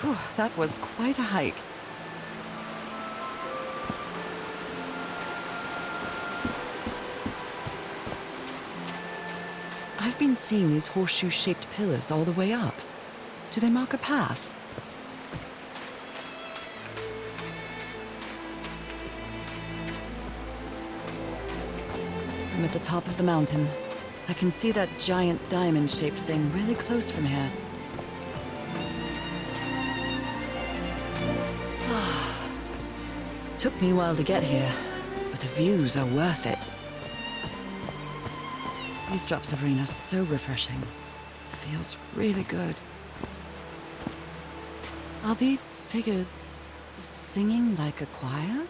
Whew, that was quite a hike. I've been seeing these horseshoe-shaped pillars all the way up. Do they mark a path? I'm at the top of the mountain. I can see that giant diamond-shaped thing really close from here. Took me a while to get here, but the views are worth it. These drops of rain are so refreshing. Feels really good. Are these figures singing like a choir?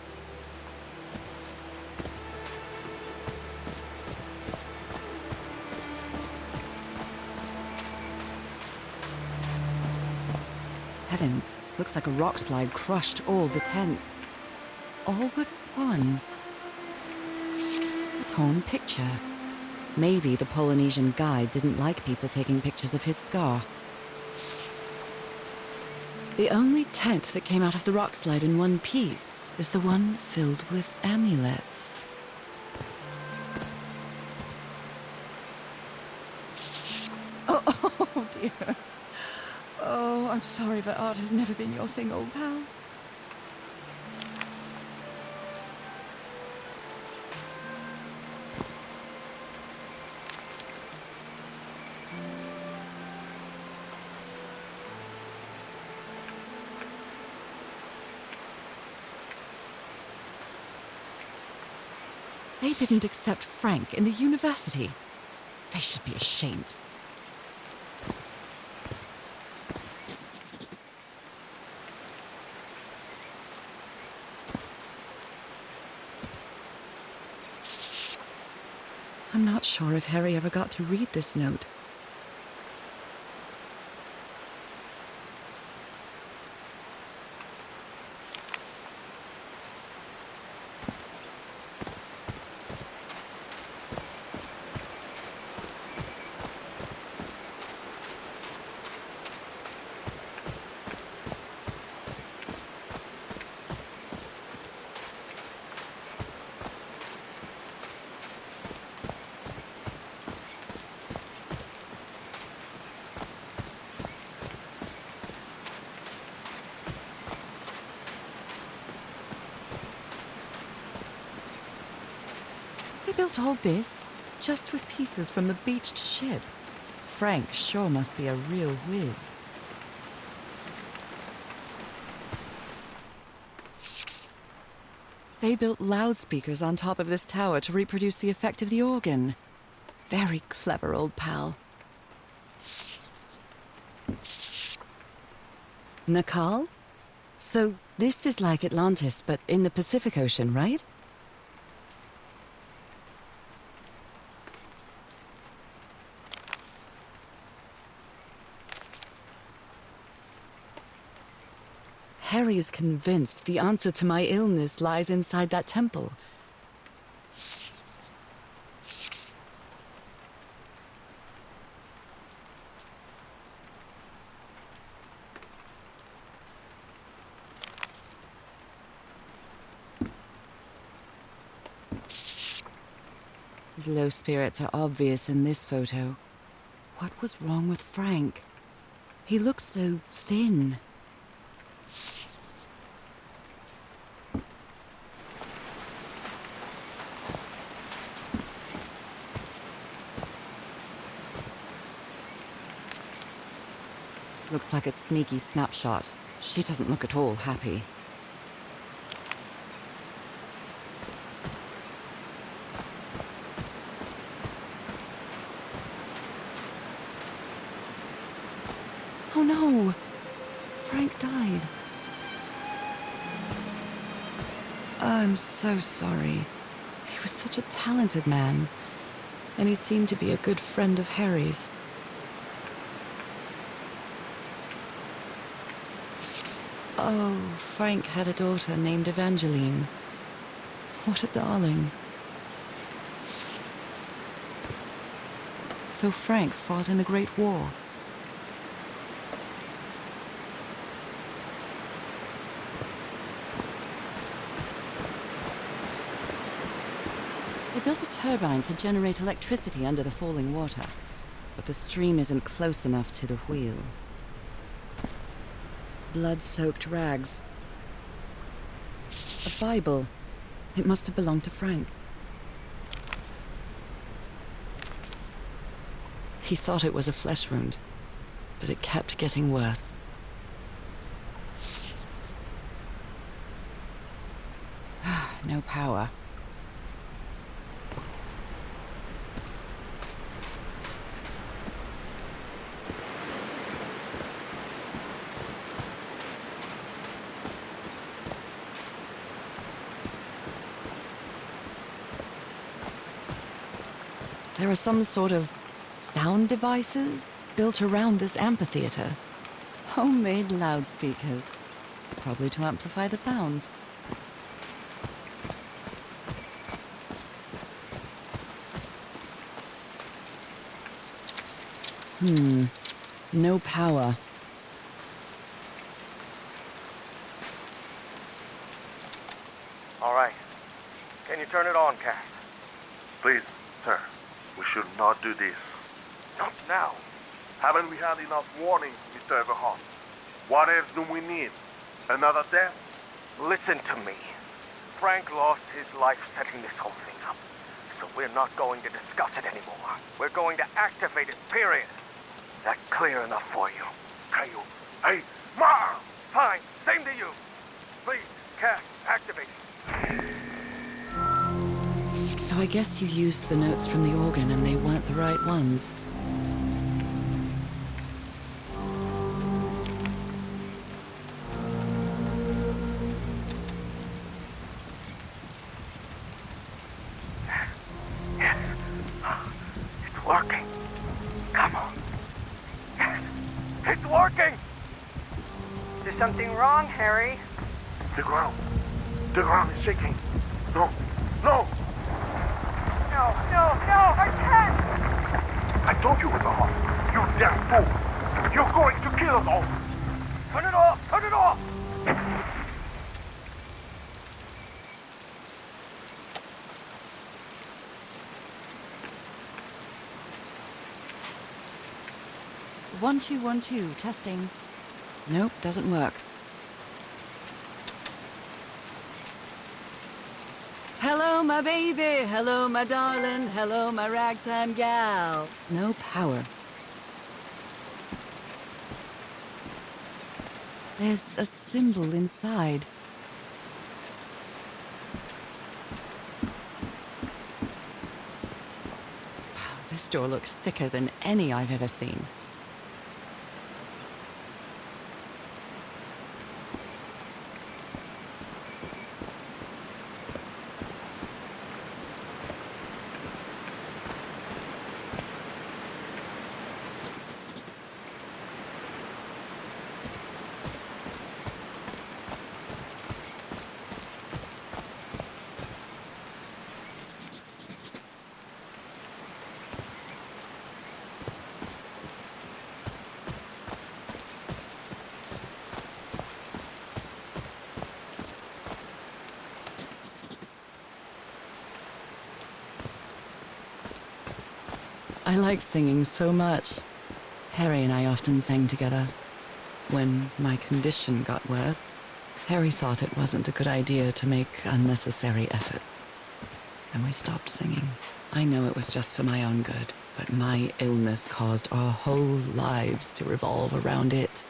Heavens, looks like a rock slide crushed all the tents. All but one. A torn picture. Maybe the Polynesian guide didn't like people taking pictures of his scar. The only tent that came out of the rock slide in one piece is the one filled with amulets. Oh dear. Oh, I'm sorry, but art has never been your thing, old pal. They didn't accept Frank in the university. They should be ashamed. I'm not sure if Harry ever got to read this note. They built all this just with pieces from the beached ship. Frank sure must be a real whiz. They built loudspeakers on top of this tower to reproduce the effect of the organ. Very clever, old pal. Nakal? So this is like Atlantis, but in the Pacific Ocean, right? Harry's convinced the answer to my illness lies inside that temple. His low spirits are obvious in this photo. What was wrong with Frank? He looked so thin. Looks like a sneaky snapshot. She doesn't look at all happy. Oh no! Frank died. I'm so sorry. He was such a talented man, and he seemed to be a good friend of Harry's. Oh, Frank had a daughter named Evangeline. What a darling. So Frank fought in the Great War. They built a turbine to generate electricity under the falling water, but the stream isn't close enough to the wheel. Blood-soaked rags. A Bible. It must have belonged to Frank. He thought it was a flesh wound, but it kept getting worse. No power. There are some sort of sound devices built around this amphitheater. Homemade loudspeakers, probably to amplify the sound. No power. All right. Can you turn it on, Cass? Please, sir, we should not do this. Not now. Haven't we had enough warning, Mr. Everhart? What else do we need? Another death? Listen to me. Frank lost his life setting this whole thing up. So we're not going to discuss it anymore. We're going to activate it, period. That clear enough for you? Hey, Ma! Fine. Same to you. Please, Cass, activate it. So I guess you used the notes from the organ and they weren't the right ones. Yes. It's working. Come on. Yes. It's working! Is there something wrong, Harry? The ground is shaking. No! No, I can't! I told you, Everhart. You damn fool! You're going to kill us all! Turn it off! Turn it off! One, two, testing. Nope, doesn't work. Hello, my baby. Hello, my darling. Hello, my ragtime gal. No power. There's a symbol inside. Wow, this door looks thicker than any I've ever seen. I like singing so much. Harry and I often sang together. When my condition got worse, Harry thought it wasn't a good idea to make unnecessary efforts. And we stopped singing. I know it was just for my own good, but my illness caused our whole lives to revolve around it.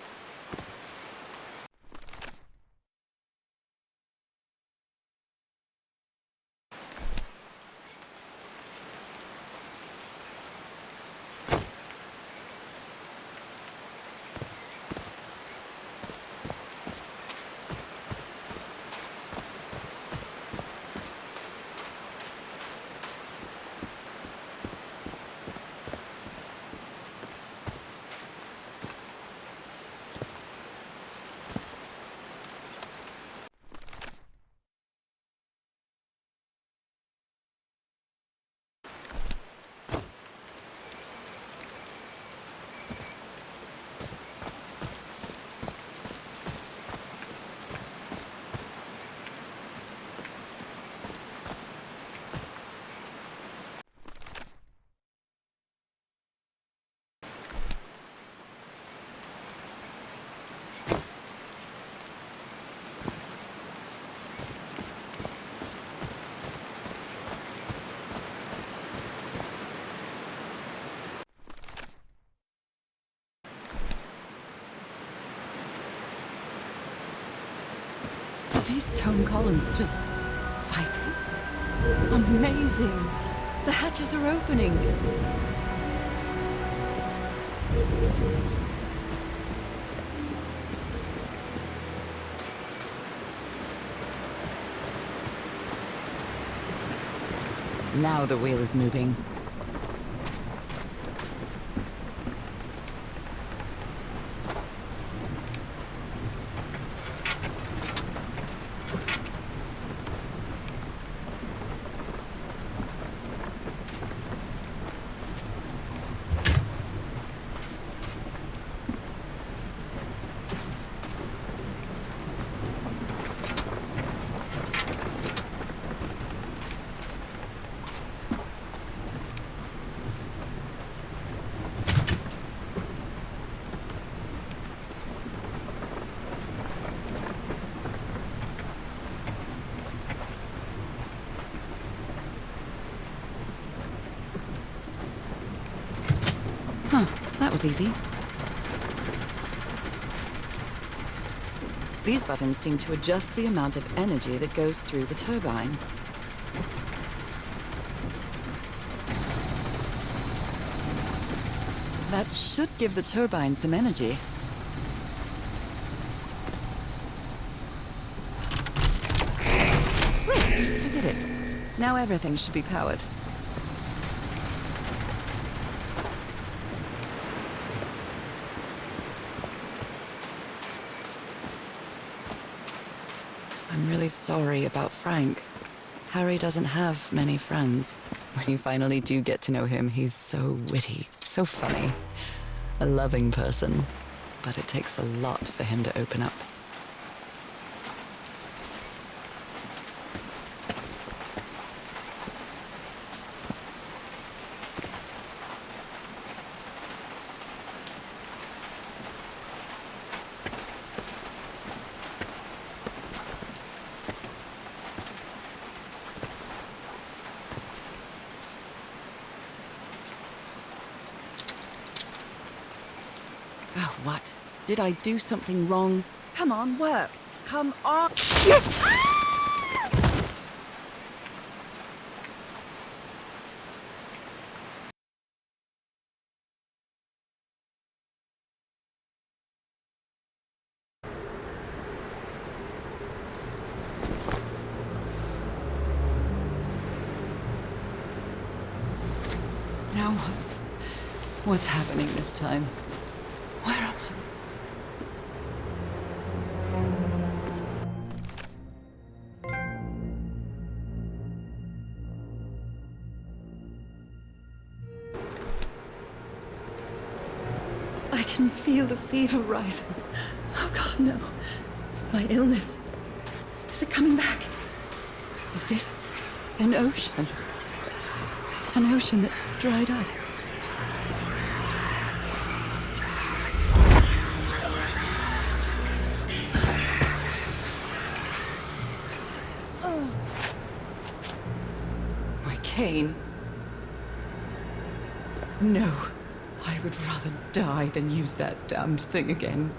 Are these stone columns just vibrate? Amazing! The hatches are opening! Now the wheel is moving. That was easy. These buttons seem to adjust the amount of energy that goes through the turbine. That should give the turbine some energy. Great, I did it. Now everything should be powered. I'm really sorry about Frank. Harry doesn't have many friends. When you finally do get to know him, he's so witty, so funny, a loving person. But it takes a lot for him to open up. Oh, what? Did I do something wrong? Come on, work! Come on! Now what? What's happening this time? Where am I? I can feel the fever rising. Oh God, no. My illness. Is it coming back? Is this an ocean? An ocean that dried up? Pain. No, I would rather die than use that damned thing again.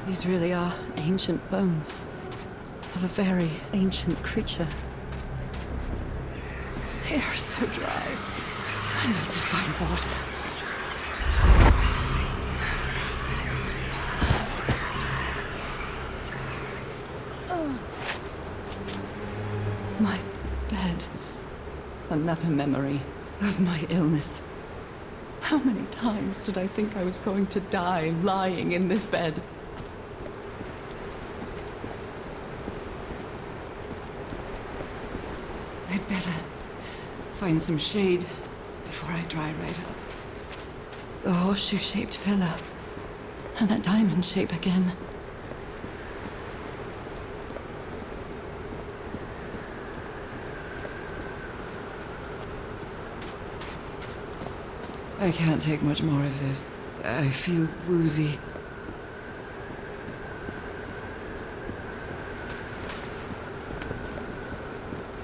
These really are ancient bones of a very ancient creature. They are so dry. I need to find water. My bed. Another memory of my illness. How many times did I think I was going to die lying in this bed? I'd better find some shade before I dry right up. The horseshoe-shaped pillar. And that diamond shape again. I can't take much more of this. I feel woozy.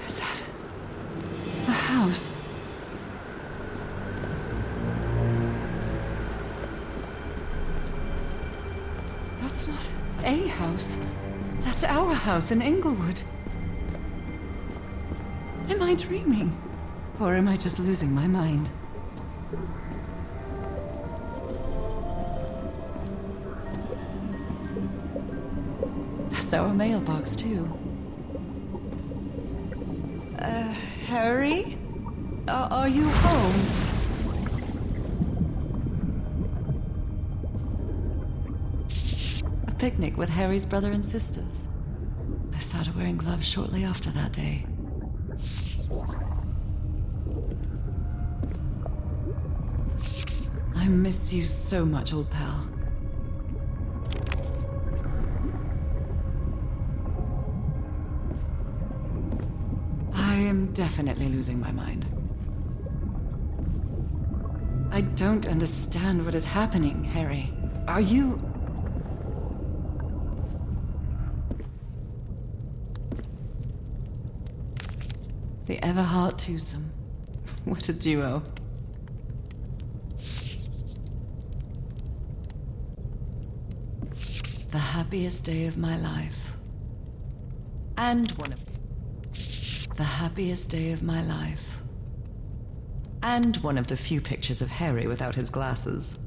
Is that a house? a house. That's our house in Englewood. Am I dreaming? Or am I just losing my mind? That's our mailbox, too. Harry? Are you home? A picnic with Harry's brother and sisters. I started wearing gloves shortly after that day. I miss you so much, old pal. I am definitely losing my mind. I don't understand what is happening, Harry. Are you... The Everhart twosome. What a duo. The happiest day of my life. And one of... The happiest day of my life. And one of the few pictures of Harry without his glasses.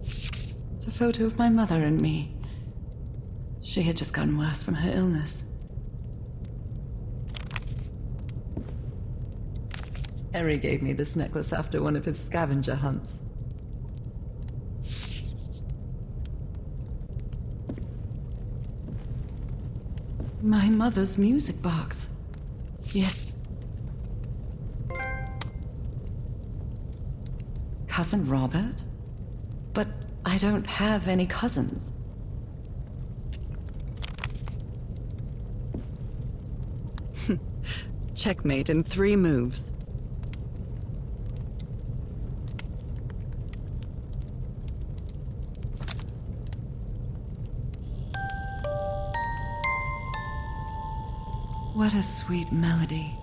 It's a photo of my mother and me. She had just gotten worse from her illness. Harry gave me this necklace after one of his scavenger hunts. My mother's music box. Yet... Cousin Robert? But I don't have any cousins. Checkmate in 3 moves. What a sweet melody.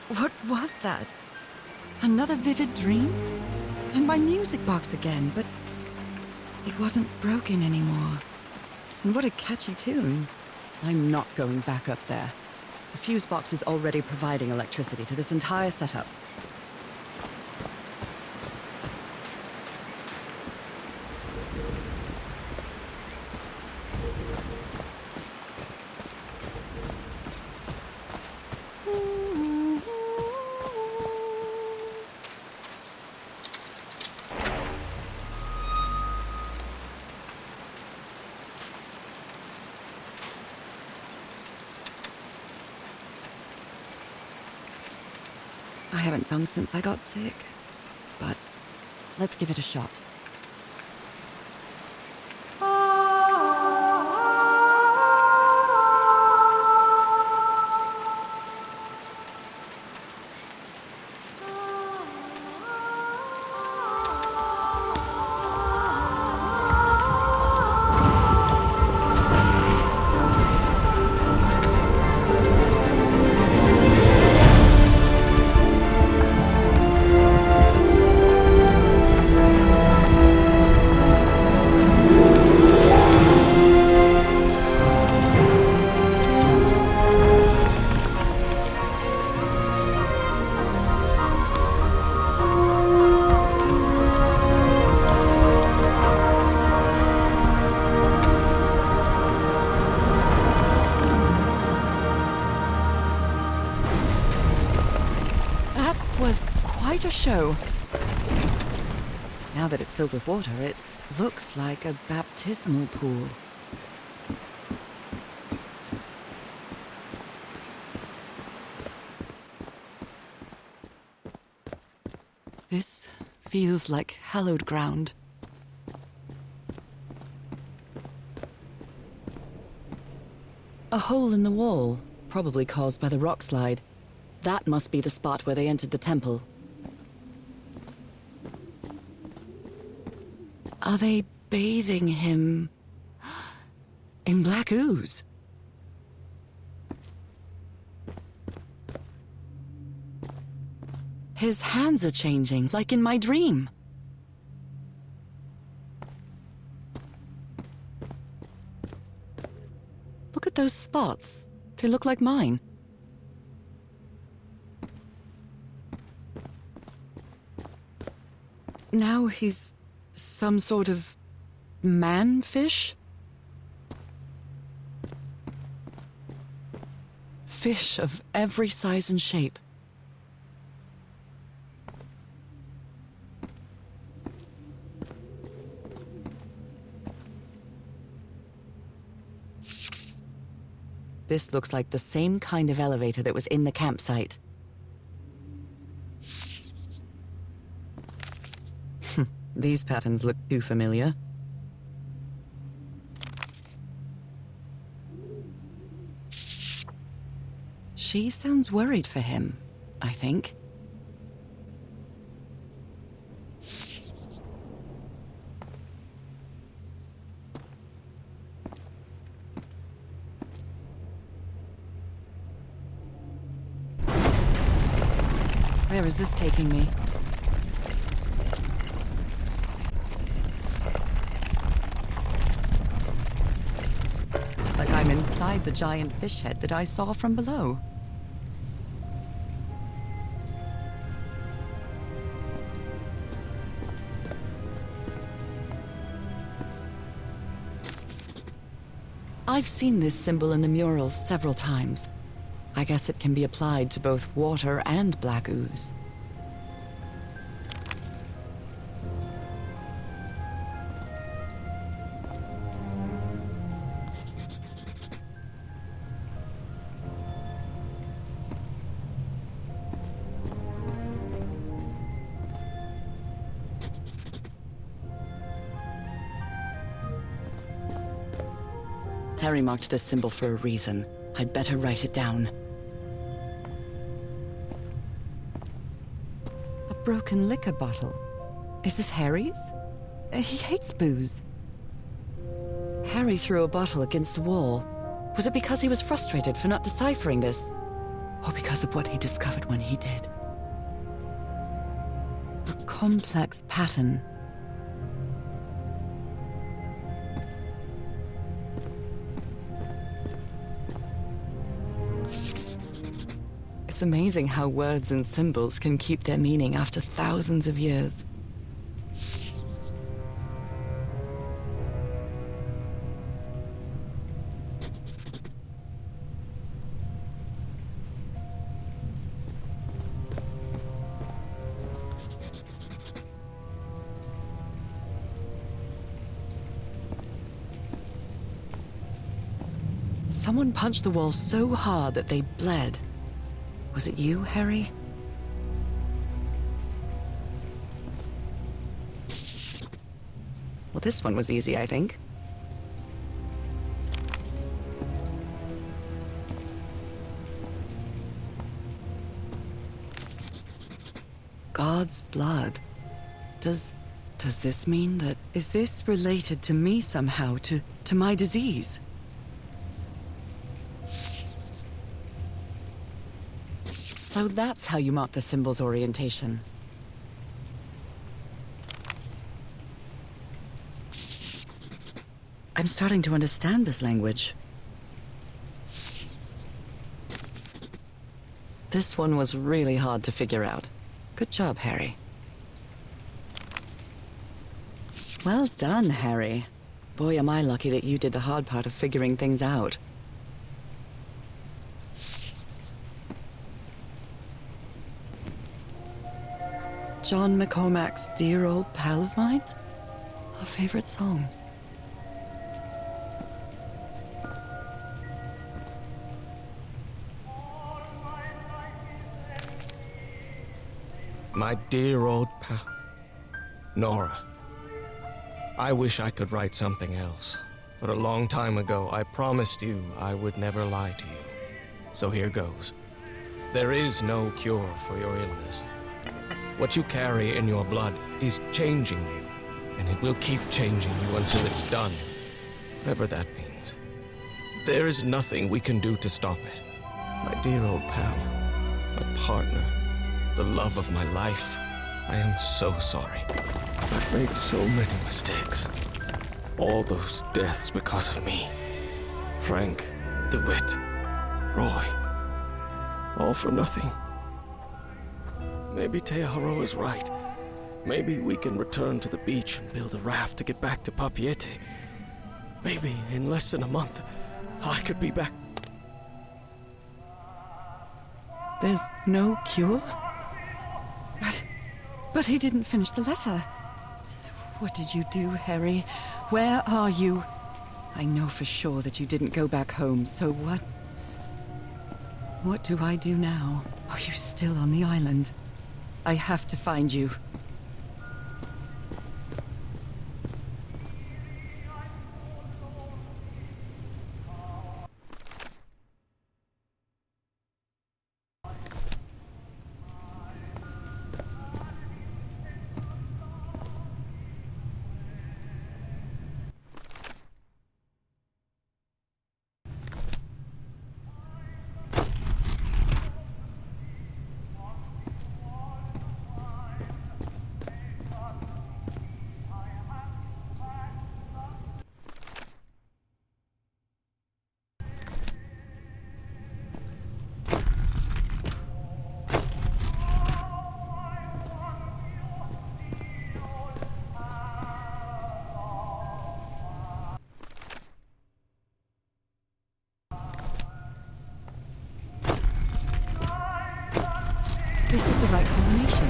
What was that? Another vivid dream? And my music box again, but it wasn't broken anymore. And what a catchy tune. I'm not going back up there. The fuse box is already providing electricity to this entire setup. I haven't sung since I got sick, but let's give it a shot. Quite a show. Now that it's filled with water, it looks like a baptismal pool. This feels like hallowed ground. A hole in the wall, probably caused by the rock slide. That must be the spot where they entered the temple. Are they bathing him in black ooze? His hands are changing, like in my dream. Look at those spots. They look like mine. Now he's some sort of man-fish? Fish of every size and shape. This looks like the same kind of elevator that was in the campsite. These patterns look too familiar. She sounds worried for him, I think. Where is this taking me? Looks like I'm inside the giant fish head that I saw from below. I've seen this symbol in the murals several times. I guess it can be applied to both water and black ooze. Harry marked this symbol for a reason. I'd better write it down. A broken liquor bottle. Is this Harry's? He hates booze. Harry threw a bottle against the wall. Was it because he was frustrated for not deciphering this? Or because of what he discovered when he did? A complex pattern. It's amazing how words and symbols can keep their meaning after thousands of years. Someone punched the wall so hard that they bled. Was it you, Harry? Well, this one was easy, I think. God's blood. Does this mean that... Is this related to me somehow, to my disease? So that's how you mark the symbol's orientation. I'm starting to understand this language. This one was really hard to figure out. Good job, Harry. Well done, Harry. Boy, am I lucky that you did the hard part of figuring things out. John McCormack's Dear Old Pal of Mine? A favorite song. My dear old pal, Norah. I wish I could write something else. But a long time ago, I promised you I would never lie to you. So here goes. There is no cure for your illness. What you carry in your blood is changing you, and it will keep changing you until it's done, whatever that means. There is nothing we can do to stop it. My dear old pal, my partner, the love of my life, I am so sorry. I've made so many mistakes. All those deaths because of me. Frank, DeWitt, Roy. All for nothing. Maybe Teaharo is right. Maybe we can return to the beach and build a raft to get back to Papiete. Maybe in less than a month, I could be back. There's no cure? But he didn't finish the letter. What did you do, Harry? Where are you? I know for sure that you didn't go back home, so what? What do I do now? Are you still on the island? I have to find you. This is the right combination.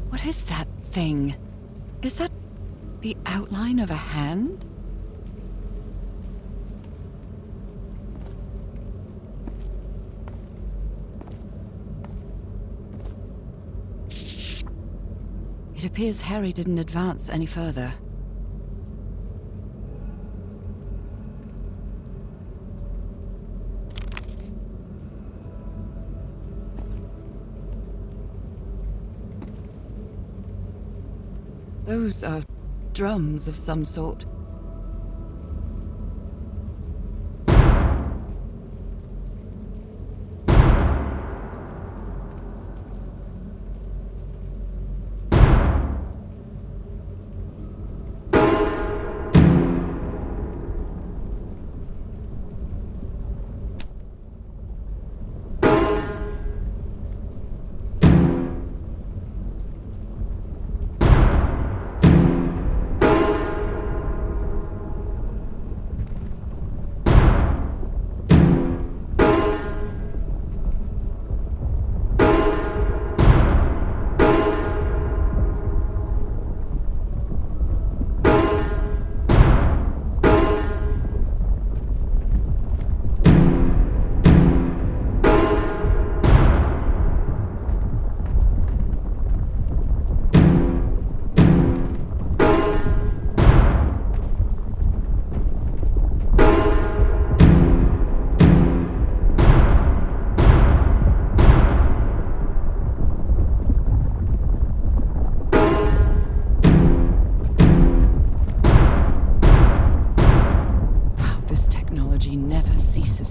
What is that thing? Is that the outline of a hand? It appears Harry didn't advance any further. Those are drums of some sort.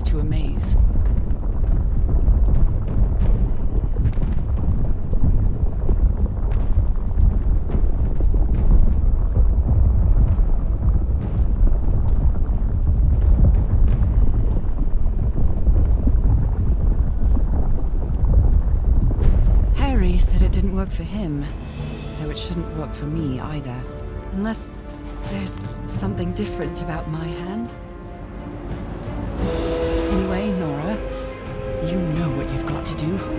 To amaze. Harry said it didn't work for him, so it shouldn't work for me either. Unless there's something different about my hand. Anyway, Norah, you know what you've got to do.